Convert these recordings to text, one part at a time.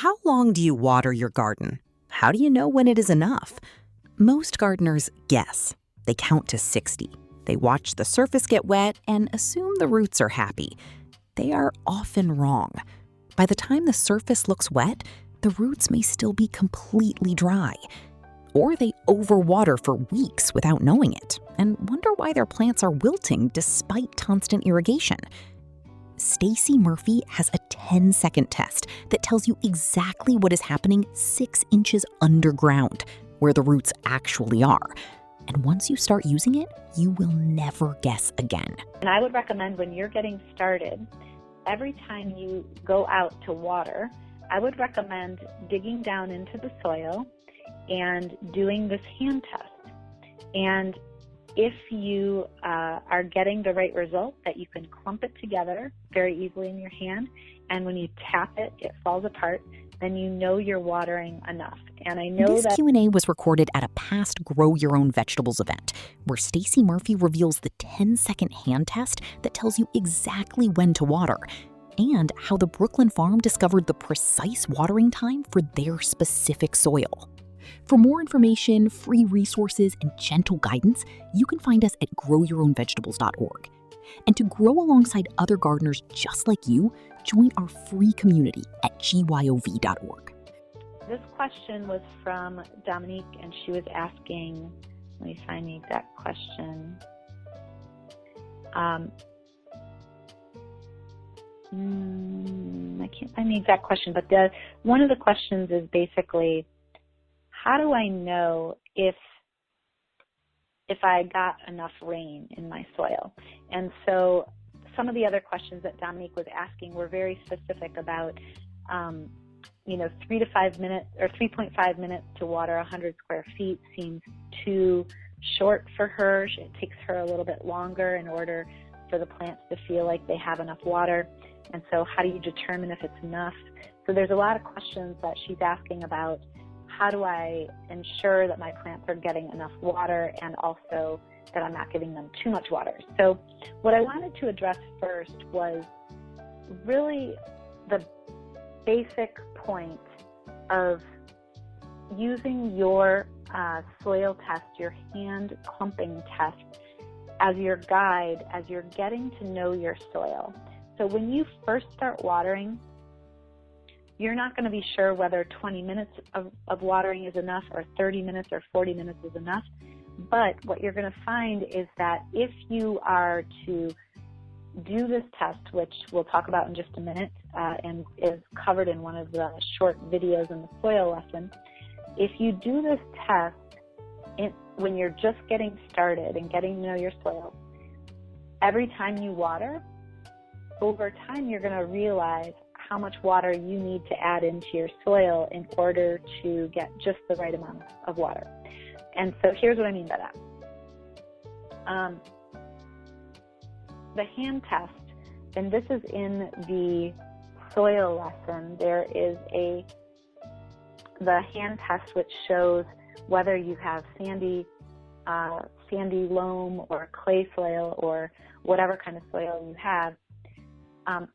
How long do you water your garden? How do you know when it is enough? Most gardeners guess. They count to 60. They watch the surface get wet and assume the roots are happy. They are often wrong. By the time the surface looks wet, the roots may still be completely dry. Or they overwater for weeks without knowing it and wonder why their plants are wilting despite constant irrigation. Stacey Murphy has a 10-second test that tells you exactly what is happening 6 inches underground, where the roots actually are. And once you start using it, you will never guess again. And I would recommend when you're getting started, every time you go out to water, I would recommend digging down into the soil and doing this hand test. And if you are getting the right result, that you can clump it together very easily in your hand, and when you tap it, it falls apart, then you know you're watering enough. And I know this Q&A was recorded at a past Grow Your Own Vegetables event, where Stacey Murphy reveals the 10-second hand test that tells you exactly when to water, and how the Brooklyn farm discovered the precise watering time for their specific soil. For more information, free resources, and gentle guidance, you can find us at growyourownvegetables.org. And to grow alongside other gardeners just like you, join our free community at gyov.org. This question was from Dominique, and she was asking, let me find the exact question. I can't find the exact question, but one of the questions is basically, how do I know if I got enough rain in my soil? And so some of the other questions that Dominique was asking were very specific about, 3 to 5 minutes or 3.5 minutes to water 100 square feet seems too short for her. It takes her a little bit longer in order for the plants to feel like they have enough water. And so how do you determine if it's enough? So there's a lot of questions that she's asking about. How do I ensure that my plants are getting enough water and also that I'm not giving them too much water? So what I wanted to address first was really the basic point of using your soil test, your hand clumping test, as your guide, as you're getting to know your soil. So when you first start watering, you're not going to be sure whether 20 minutes of watering is enough or 30 minutes or 40 minutes is enough. But what you're going to find is that if you are to do this test, which we'll talk about in just a minute and is covered in one of the short videos in the soil lesson, if you do this test when you're just getting started and getting to know your soil, every time you water, over time you're going to realize how much water you need to add into your soil in order to get just the right amount of water. And so here's what I mean by that. The hand test, and this is in the soil lesson, there is the hand test which shows whether you have sandy loam or clay soil or whatever kind of soil you have.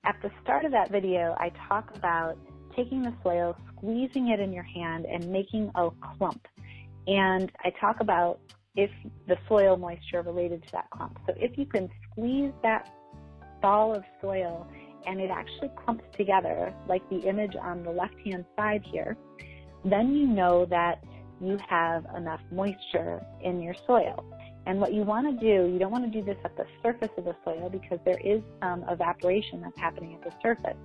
At the start of that video, I talk about taking the soil, squeezing it in your hand, and making a clump. And I talk about if the soil moisture related to that clump. So if you can squeeze that ball of soil and it actually clumps together, like the image on the left-hand side here, then you know that you have enough moisture in your soil. And what you want to do, you don't want to do this at the surface of the soil because there is some evaporation that's happening at the surface.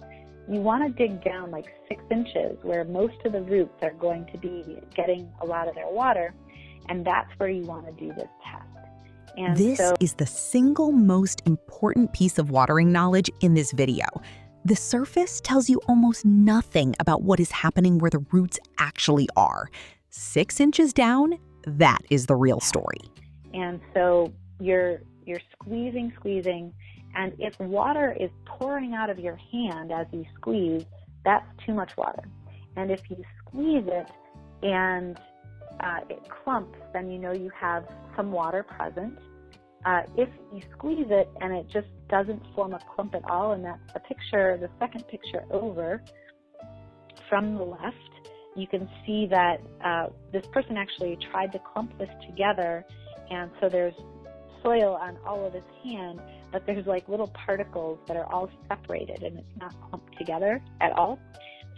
You want to dig down like 6 inches where most of the roots are going to be getting a lot of their water, and that's where you want to do this test. And this is the single most important piece of watering knowledge in this video. The surface tells you almost nothing about what is happening where the roots actually are. 6 inches down, that is the real story. And so you're squeezing, and if water is pouring out of your hand as you squeeze, that's too much water. And if you squeeze it and it clumps, then you know you have some water present. If you squeeze it and it just doesn't form a clump at all, and that's the second picture over from the left, you can see that this person actually tried to clump this together, and so there's soil on all of his hand, but there's like little particles that are all separated, and it's not clumped together at all.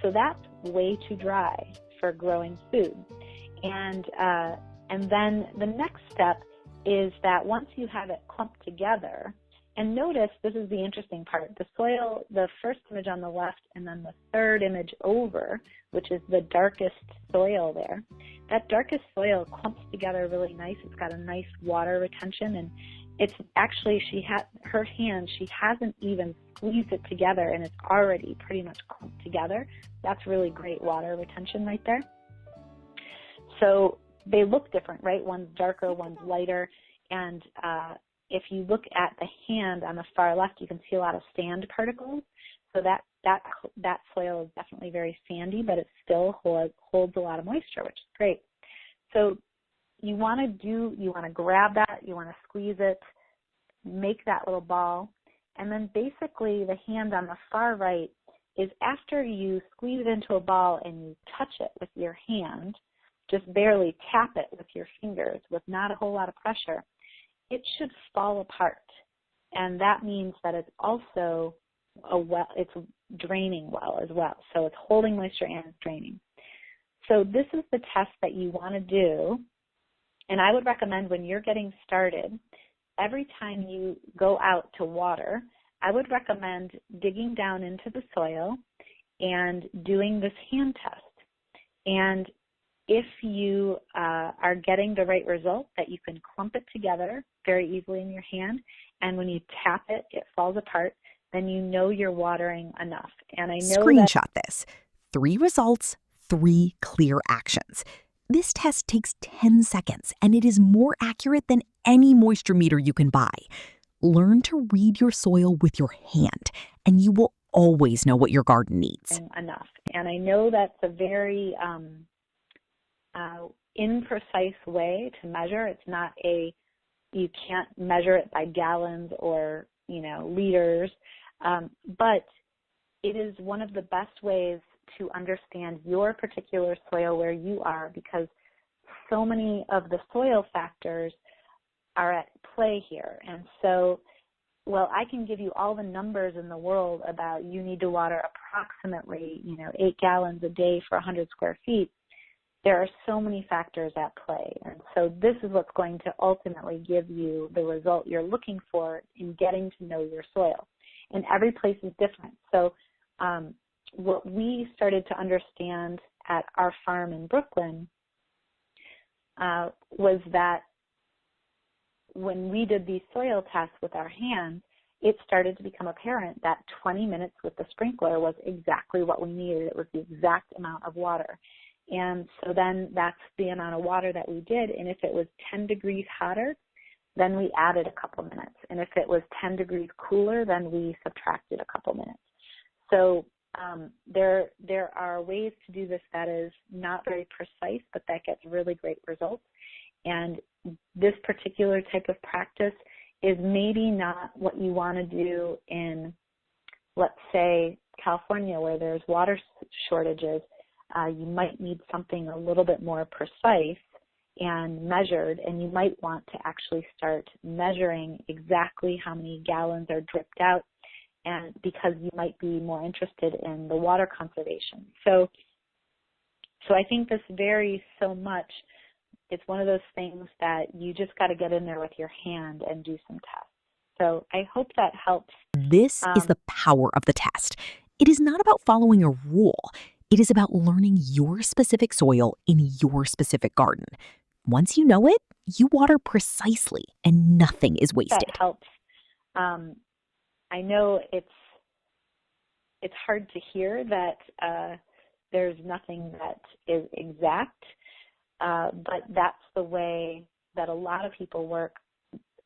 So that's way too dry for growing food. And then the next step is that once you have it clumped together, and notice, this is the interesting part, the soil, the first image on the left and then the third image over, which is the darkest soil there, that darkest soil clumps together really nice. It's got a nice water retention, and it's actually, her hand, she hasn't even squeezed it together, and it's already pretty much clumped together. That's really great water retention right there. So they look different, right? One's darker, one's lighter, and if you look at the hand on the far left, you can see a lot of sand particles. So that soil is definitely very sandy, but it still holds a lot of moisture, which is great. So you want to grab that, you want to squeeze it, make that little ball, and then basically the hand on the far right is after you squeeze it into a ball and you touch it with your hand, just barely tap it with your fingers with not a whole lot of pressure, it should fall apart. And that means that it's also it's draining well as well. So it's holding moisture and it's draining. So this is the test that you want to do. And I would recommend when you're getting started, every time you go out to water, I would recommend digging down into the soil and doing this hand test. And if you are getting the right result, that you can clump it together very easily in your hand, and when you tap it, it falls apart, then you know you're watering enough. And I know Screenshot this. 3 results, 3 clear actions. This test takes 10 seconds, and it is more accurate than any moisture meter you can buy. Learn to read your soil with your hand, and you will always know what your garden needs. Enough. And I know that's a very imprecise way to measure. It's not you can't measure it by gallons or, liters, but it is one of the best ways to understand your particular soil where you are, because so many of the soil factors are at play here. And so, I can give you all the numbers in the world about you need to water approximately, 8 gallons a day for 100 square feet. There are so many factors at play, and so this is what's going to ultimately give you the result you're looking for in getting to know your soil. And every place is different. So what we started to understand at our farm in Brooklyn was that when we did these soil tests with our hands, it started to become apparent that 20 minutes with the sprinkler was exactly what we needed. It was the exact amount of water. And so then that's the amount of water that we did. And if it was 10 degrees hotter, then we added a couple minutes. And if it was 10 degrees cooler, then we subtracted a couple minutes. So there are ways to do this that is not very precise, but that gets really great results. And this particular type of practice is maybe not what you want to do in, let's say, California, where there's water shortages. You might need something a little bit more precise and measured, and you might want to actually start measuring exactly how many gallons are dripped out, and because you might be more interested in the water conservation. So I think this varies so much. It's one of those things that you just got to get in there with your hand and do some tests. So I hope that helps. This is the power of the test. It is not about following a rule. It is about learning your specific soil in your specific garden. Once you know it, you water precisely and nothing is wasted. That helps. I know it's hard to hear that there's nothing that is exact, but that's the way that a lot of people work,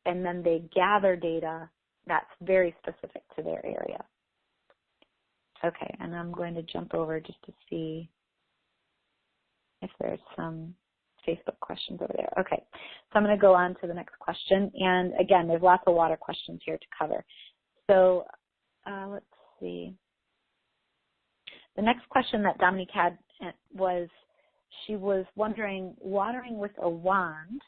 and then they gather data that's very specific to their area. Okay, and I'm going to jump over just to see if there's some Facebook questions over there. Okay, so I'm going to go on to the next question. And again, there's lots of water questions here to cover. So let's see. The next question that Dominique had was, she was wondering, watering with a wand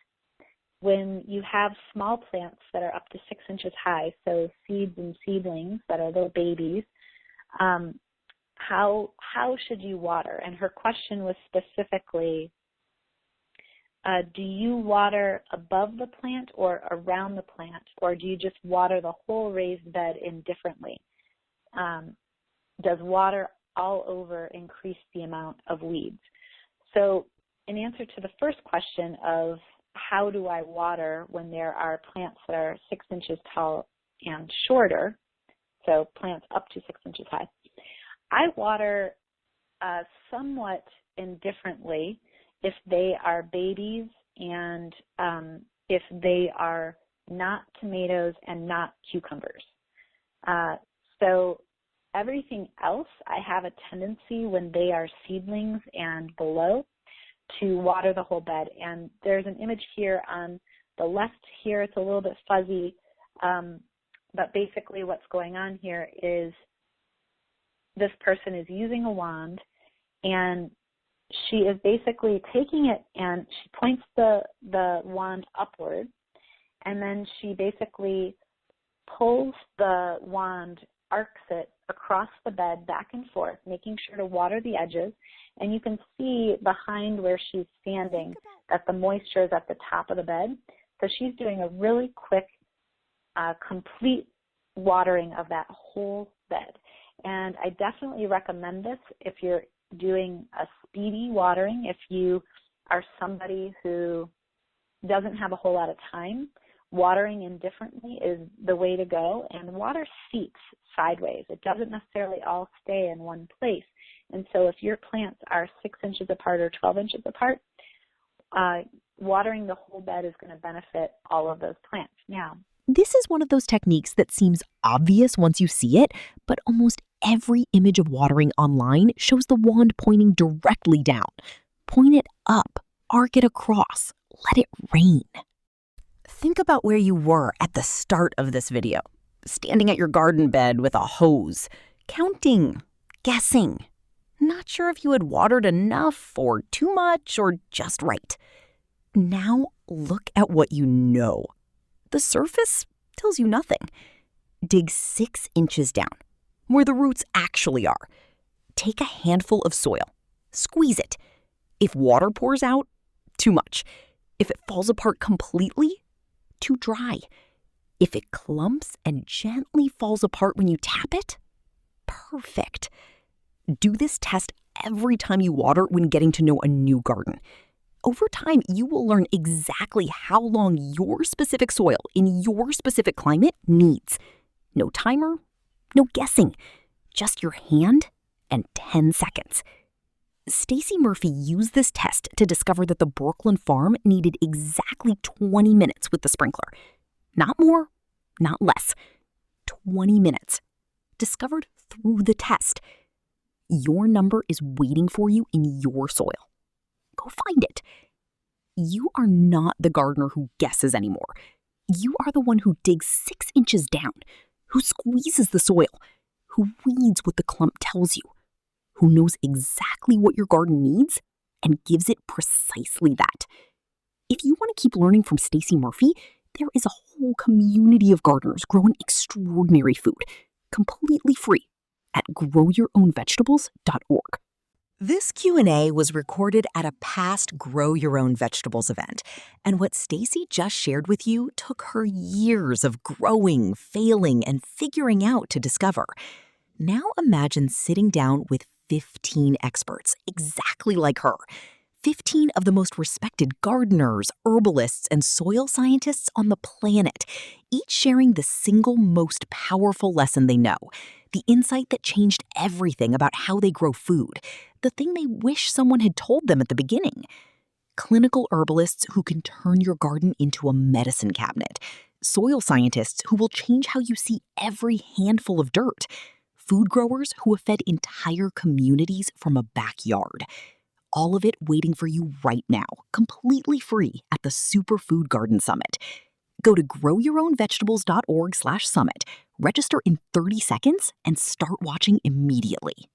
when you have small plants that are up to 6 inches high, so seeds and seedlings that are little babies, how should you water? And her question was specifically, do you water above the plant or around the plant, or do you just water the whole raised bed indifferently? Does water all over increase the amount of weeds? So in answer to the first question of how do I water when there are plants that are 6 inches tall and shorter, so plants up to 6 inches high, I water somewhat indifferently if they are babies and if they are not tomatoes and not cucumbers. So everything else, I have a tendency when they are seedlings and below to water the whole bed. And there's an image here on the left here. It's a little bit fuzzy, but basically what's going on here is this person is using a wand, and she is basically taking it and she points the wand upward, and then she basically pulls the wand, arcs it across the bed back and forth, making sure to water the edges. And you can see behind where she's standing that the moisture is at the top of the bed. So she's doing a really quick, complete watering of that whole bed. And I definitely recommend this if you're doing a speedy watering. If you are somebody who doesn't have a whole lot of time, watering indifferently is the way to go. And water seeps sideways. It doesn't necessarily all stay in one place. And so if your plants are 6 inches apart or 12 inches apart, watering the whole bed is going to benefit all of those plants. Now, this is one of those techniques that seems obvious once you see it, but almost every image of watering online shows the wand pointing directly down. Point it up, arc it across, let it rain. Think about where you were at the start of this video, standing at your garden bed with a hose, counting, guessing, not sure if you had watered enough or too much or just right. Now look at what you know. The surface tells you nothing. Dig 6 inches down, where the roots actually are. Take a handful of soil, squeeze it. If water pours out, too much. If it falls apart completely, too dry. If it clumps and gently falls apart when you tap it, perfect. Do this test every time you water when getting to know a new garden. Over time, you will learn exactly how long your specific soil in your specific climate needs. No timer, no guessing, just your hand and 10 seconds. Stacey Murphy used this test to discover that the Brooklyn farm needed exactly 20 minutes with the sprinkler. Not more, not less. 20 minutes. Discovered through the test. Your number is waiting for you in your soil. Go find it. You are not the gardener who guesses anymore. You are the one who digs 6 inches down, who squeezes the soil, who reads what the clump tells you, who knows exactly what your garden needs and gives it precisely that. If you want to keep learning from Stacey Murphy, there is a whole community of gardeners growing extraordinary food, completely free, at growyourownvegetables.org. This Q&A was recorded at a past Grow Your Own Vegetables event, and what Stacey just shared with you took her years of growing, failing, and figuring out to discover. Now imagine sitting down with 15 experts exactly like her. 15 of the most respected gardeners, herbalists, and soil scientists on the planet, each sharing the single most powerful lesson they know, the insight that changed everything about how they grow food, the thing they wish someone had told them at the beginning. Clinical herbalists who can turn your garden into a medicine cabinet, soil scientists who will change how you see every handful of dirt, food growers who have fed entire communities from a backyard. All of it waiting for you right now, completely free at the Superfood Garden Summit. Go to growyourownvegetables.org/summit, register in 30 seconds, and start watching immediately.